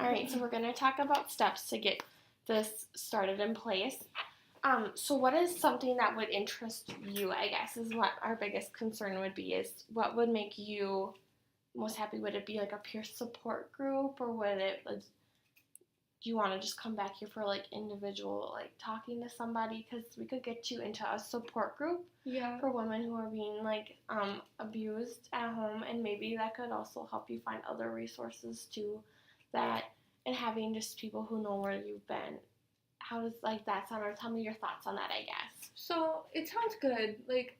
All right, so we're going to talk about steps to get this started in place. So what is something that would interest you, I guess, is what our biggest concern would be, is what would make you most happy? Would it be like a peer support group, or would it, do you want to just come back here for like individual, like talking to somebody? Because we could get you into a support group for women who are being like abused at home, and maybe that could also help you find other resources too, that, and having just people who know where you've been. How does like that sound? Or tell me your thoughts on that, I guess. So it sounds good. Like,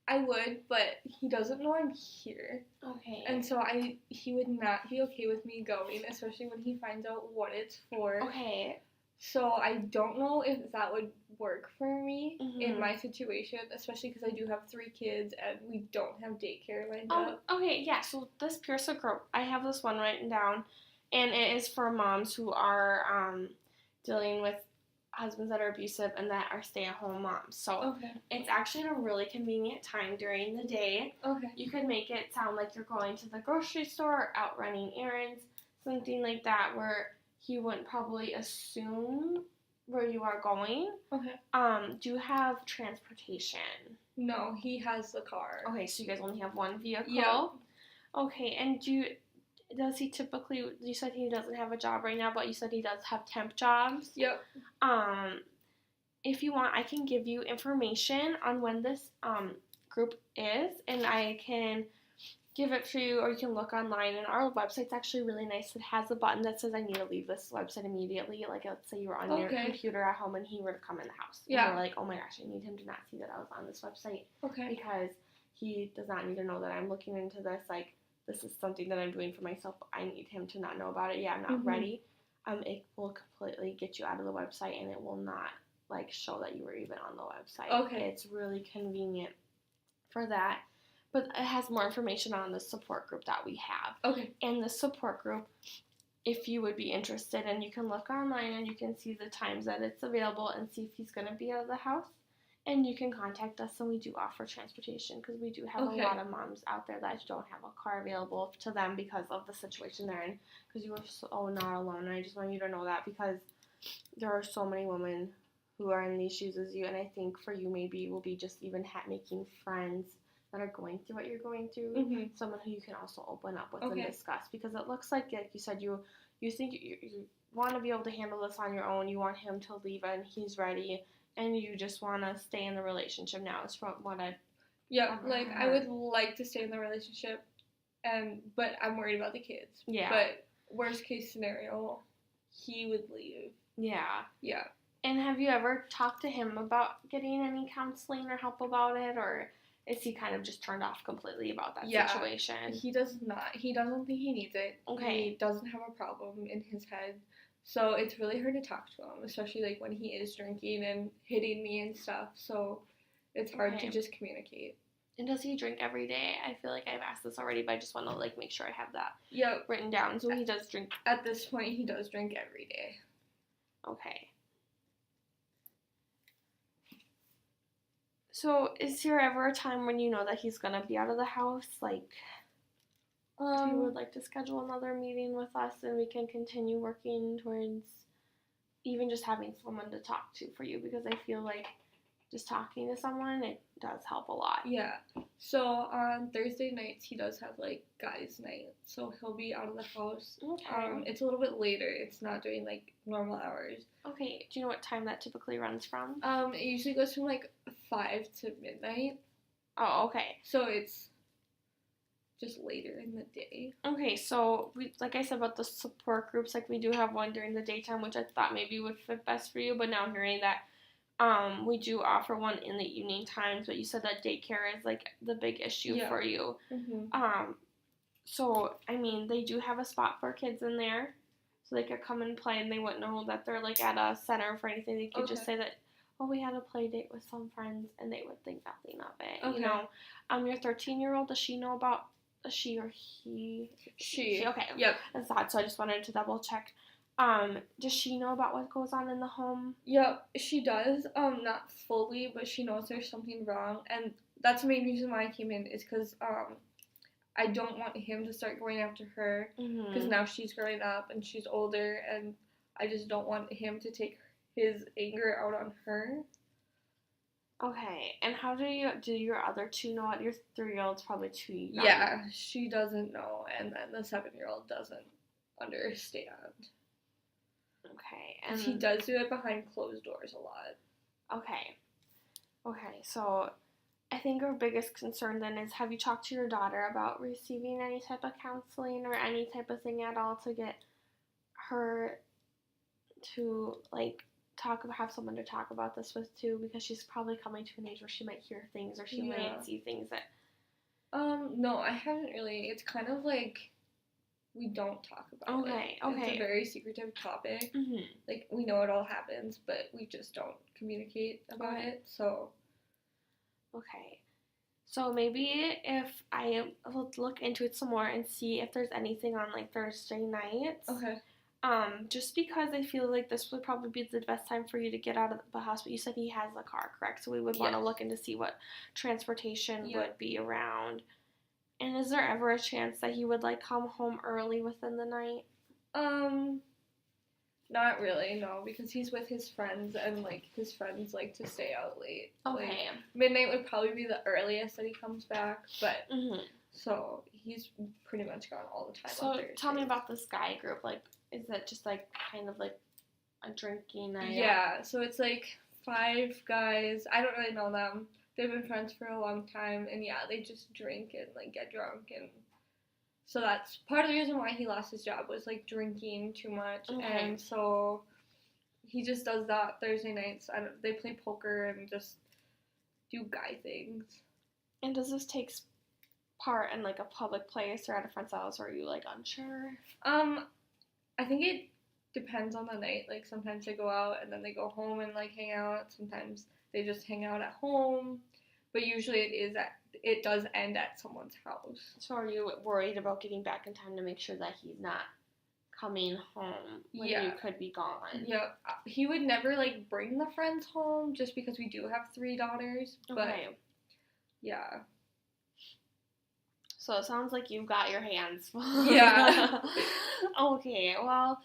I would, but he doesn't know I'm here. Okay. And so he would not be okay with me going, especially when he finds out what it's for. Okay. So I don't know if that would work for me in my situation, especially because I do have 3 kids and we don't have daycare lined up. Okay, yeah. So this peer support, I have this one written down, and it is for moms who are dealing with husbands that are abusive and that are stay-at-home moms. So it's actually a really convenient time during the day. You could make it sound like you're going to the grocery store or out running errands, something like that, where he wouldn't probably assume where you are going. Do you have transportation? No, he has the car. Okay, so you guys only have one vehicle? Yeah. Okay, and does he typically, you said he doesn't have a job right now, but you said he does have temp jobs? Yep. If you want, I can give you information on when this group is, and I can give it for you, or you can look online, and our website's actually really nice. It has a button that says I need to leave this website immediately. Like, let's say you were on your computer at home and he were to come in the house. And you're like, oh my gosh, I need him to not see that I was on this website. Because he does not need to know that I'm looking into this. Like, this is something that I'm doing for myself. I need him to not know about it. Yeah, I'm not ready. It will completely get you out of the website, and it will not, like, show that you were even on the website. It's really convenient for that. But it has more information on the support group that we have. And the support group, if you would be interested, and you can look online and you can see the times that it's available and see if he's going to be out of the house. And you can contact us, and we do offer transportation, because we do have a lot of moms out there that don't have a car available to them because of the situation they're in. Because you are so not alone, and I just want you to know that, because there are so many women who are in these shoes as you, and I think for you maybe it will be just even making friends that are going through what you're going through, someone who you can also open up with and discuss, because it looks like you said, you think you want to be able to handle this on your own, you want him to leave and he's ready, and you just want to stay in the relationship now, is from what I've like, I would like to stay in the relationship, but I'm worried about the kids. But worst case scenario, he would leave. Yeah. And have you ever talked to him about getting any counseling or help about it, or is he kind of just turned off completely about that situation? He does not. He doesn't think he needs it. He doesn't have a problem in his head. So it's really hard to talk to him, especially like when he is drinking and hitting me and stuff. So it's hard to just communicate. And does he drink every day? I feel like I've asked this already, but I just want to like make sure I have that written down. So he does drink. At this point, he does drink every day. Okay. So is there ever a time when you know that he's going to be out of the house? Like, if you would like to schedule another meeting with us, and we can continue working towards even just having someone to talk to for you, because I feel like just talking to someone, it does help a lot. Yeah. So on Thursday nights, he does have like guys' night, so he'll be out of the house. It's a little bit later. It's not during like normal hours. Okay. Do you know what time that typically runs from? It usually goes from like 5 to midnight. Oh, okay. So it's just later in the day. Okay, so like I said about the support groups, like we do have one during the daytime, which I thought maybe would fit best for you, but now hearing that we do offer one in the evening times, but you said that daycare is like the big issue for you. So I mean, they do have a spot for kids in there, so they could come and play, and they wouldn't know that they're like at a center for anything. They could just say that, oh, we had a play date with some friends, and they would think nothing of it. You know, your 13-year-old, does she know about? She or he? She. Okay. Yep. That's odd, so I just wanted to double check. Does she know about what goes on in the home? Yep, she does. Not fully, but she knows there's something wrong, and that's the main reason why I came in, is because I don't want him to start going after her because now she's growing up and she's older, and I just don't want him to take his anger out on her. Okay, and how do your other two know it? Your 3-year-old's probably too young. Yeah, she doesn't know, and then the 7-year-old doesn't understand. Okay, and he does do it behind closed doors a lot. Okay, so I think our biggest concern then is, have you talked to your daughter about receiving any type of counseling or any type of thing at all to get her to like have someone to talk about this with too, because she's probably coming to an age where she might hear things or she might see things that no, I haven't really. It's kind of like we don't talk about it. Okay. It's a very secretive topic. Like, we know it all happens, but we just don't communicate about it, so. Okay. So maybe if I will look into it some more and see if there's anything on like Thursday nights. Okay. Just because I feel like this would probably be the best time for you to get out of the house. But you said he has a car, correct? So we would want to look into see what transportation would be around. And is there ever a chance that he would like come home early within the night? Not really, no, because he's with his friends, and like his friends like to stay out late. Okay. Like, midnight would probably be the earliest that he comes back, but so he's pretty much gone all the time. So tell me about this guy group. Like, is it just like kind of like a drinking night? Yeah, so it's like 5 guys. I don't really know them. They've been friends for a long time, and yeah, they just drink and like get drunk, and so that's part of the reason why he lost his job, was like drinking too much. And so he just does that Thursday nights. They play poker and just do guy things. And does this take part in like a public place or at a friend's house, or are you like unsure? I think it depends on the night. Like, sometimes they go out and then they go home and like hang out. Sometimes they just hang out at home, but usually it does end at someone's house. So are you worried about getting back in time to make sure that he's not coming home when you could be gone? Yeah, he would never like bring the friends home, just because we do have 3 daughters. But yeah. So it sounds like you've got your hands full. Yeah. Okay, well,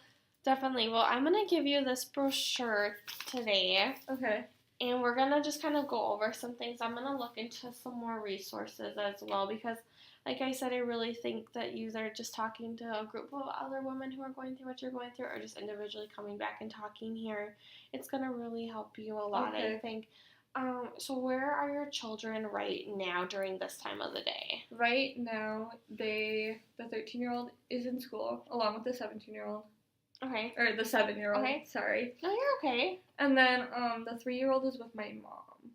definitely. Well, I'm going to give you this brochure today. Okay. And we're going to just kind of go over some things. I'm going to look into some more resources as well, because, like I said, I really think that either just talking to a group of other women who are going through what you're going through, or just individually coming back and talking here, it's going to really help you a lot, I think. So where are your children right now during this time of the day? Right now, the 13-year-old is in school, along with the 17-year-old. Okay. Or the 7-year-old. Okay. Sorry. No, you're okay. And then the 3-year-old is with my mom.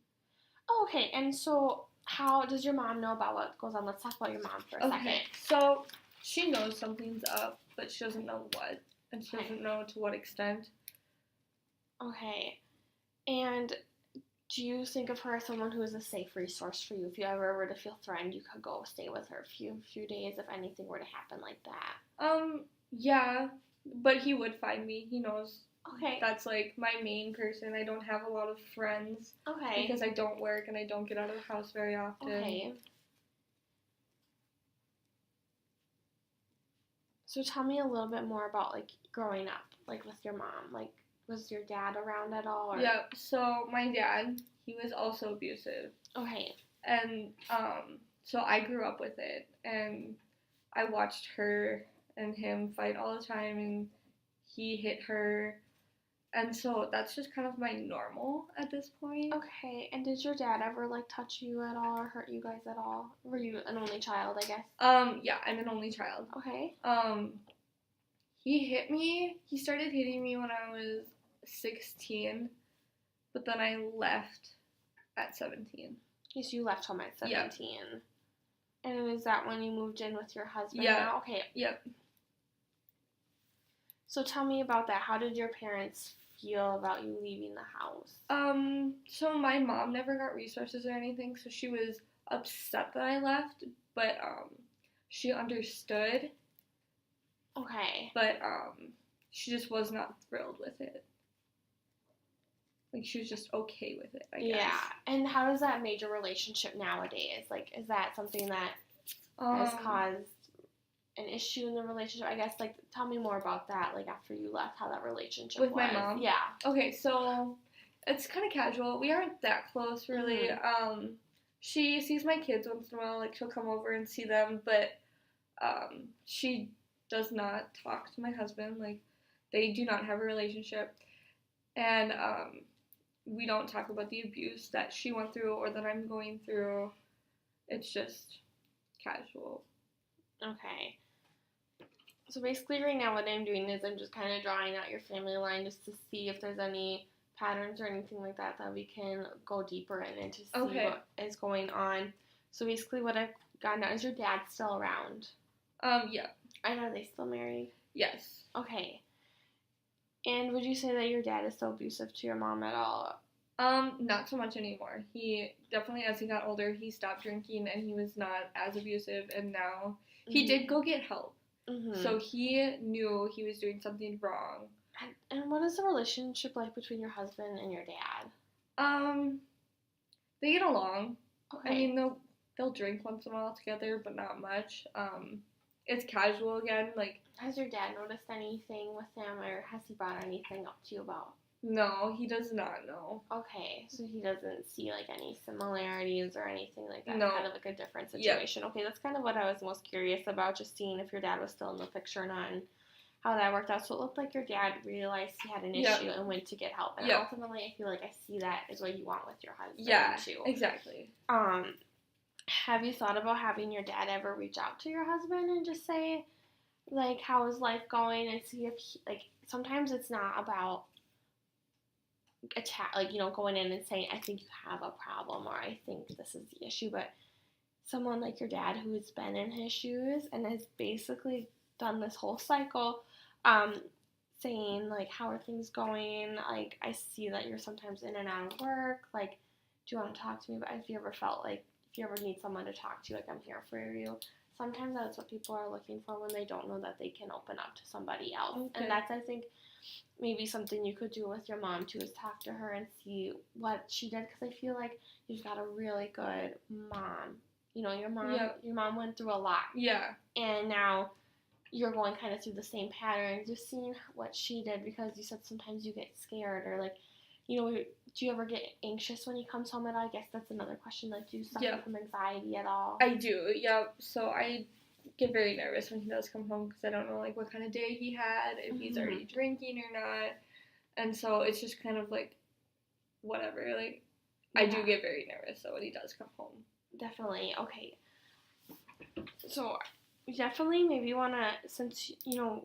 Oh, okay. And so how does your mom know about what goes on? Let's talk about your mom for a second. So she knows something's up, but she doesn't know what. And she doesn't know to what extent. Okay. And do you think of her as someone who is a safe resource for you? If you ever were to feel threatened, you could go stay with her a few days if anything were to happen like that. Yeah, but he would find me. He knows. Okay. That's like my main person. I don't have a lot of friends. Okay. Because I don't work and I don't get out of the house very often. Okay. So tell me a little bit more about like growing up, like with your mom. Like, was your dad around at all? Or? Yeah, so my dad, he was also abusive. Okay. And so I grew up with it, and I watched her and him fight all the time, and he hit her, and so that's just kind of my normal at this point. Okay, and did your dad ever like touch you at all or hurt you guys at all? Were you an only child, I guess? Yeah, I'm an only child. Okay. He hit me. He started hitting me when I was 16, but then I left at 17. Yes, you left home at 17. Yep. And is that when you moved in with your husband? Yeah. Now? Okay. Yep. So tell me about that. How did your parents feel about you leaving the house? So my mom never got resources or anything, so she was upset that I left, but she understood. Okay. But she just was not thrilled with it. Like, she was just okay with it, I guess. Yeah. And how does that make your relationship nowadays? Like, is that something that has caused an issue in the relationship? I guess, like, tell me more about that, like, after you left, how that relationship with was. my mom? Yeah. Okay, so it's kind of casual. We aren't that close, really. She sees my kids once in a while. Like, she'll come over and see them, but she does not talk to my husband. Like, they do not have a relationship. And we don't talk about the abuse that she went through or that I'm going through. It's just casual. Okay. So basically right now what I'm doing is I'm just kind of drawing out your family line just to see if there's any patterns or anything like that that we can go deeper in and to see what is going on. So basically what I've gotten out is your dad still around? Yeah. And are they still married? Yes. Okay. And would you say that your dad is still abusive to your mom at all? Not so much anymore. He definitely, as he got older, he stopped drinking and he was not as abusive, and now he did go get help. So he knew he was doing something wrong. And what is the relationship like between your husband and your dad? They get along. Okay. I mean, they'll drink once in a while together, but not much. It's casual again. Like, has your dad noticed anything with him, or has he brought anything up to you about? No, he does not know. Okay, so he doesn't see, like, any similarities or anything like that? No. Kind of like a different situation? Yep. Okay, that's kind of what I was most curious about, just seeing if your dad was still in the picture or not and how that worked out. So it looked like your dad realized he had an issue and went to get help. And ultimately, I feel like I see that is what you want with your husband, too. Yeah, exactly. Have you thought about having your dad ever reach out to your husband and just say, like, how is life going, and see if he, like, sometimes it's not about going in and saying, I think you have a problem, or I think this is the issue, but someone like your dad who's been in his shoes and has basically done this whole cycle, saying, like, how are things going, like, I see that you're sometimes in and out of work, like, do you want to talk to me? But if you ever felt like, if you ever need someone to talk to, like, I'm here for you. Sometimes that's what people are looking for when they don't know that they can open up to somebody else. Okay. And that's, I think, maybe something you could do with your mom, too, is talk to her and see what she did. Because I feel like you've got a really good mom. You know, your mom went through a lot. Yeah. And now you're going kind of through the same pattern, just seeing what she did, because you said sometimes you get scared, or, like, you know, do you ever get anxious when he comes home at all? I guess that's another question. Like, do you suffer from anxiety at all? I do, yeah. So I get very nervous when he does come home because I don't know, like, what kind of day he had, if he's already drinking or not. And so it's just kind of, like, whatever. Like, I do get very nervous, so when he does come home. Definitely. Okay. So, definitely maybe want to, since, you know,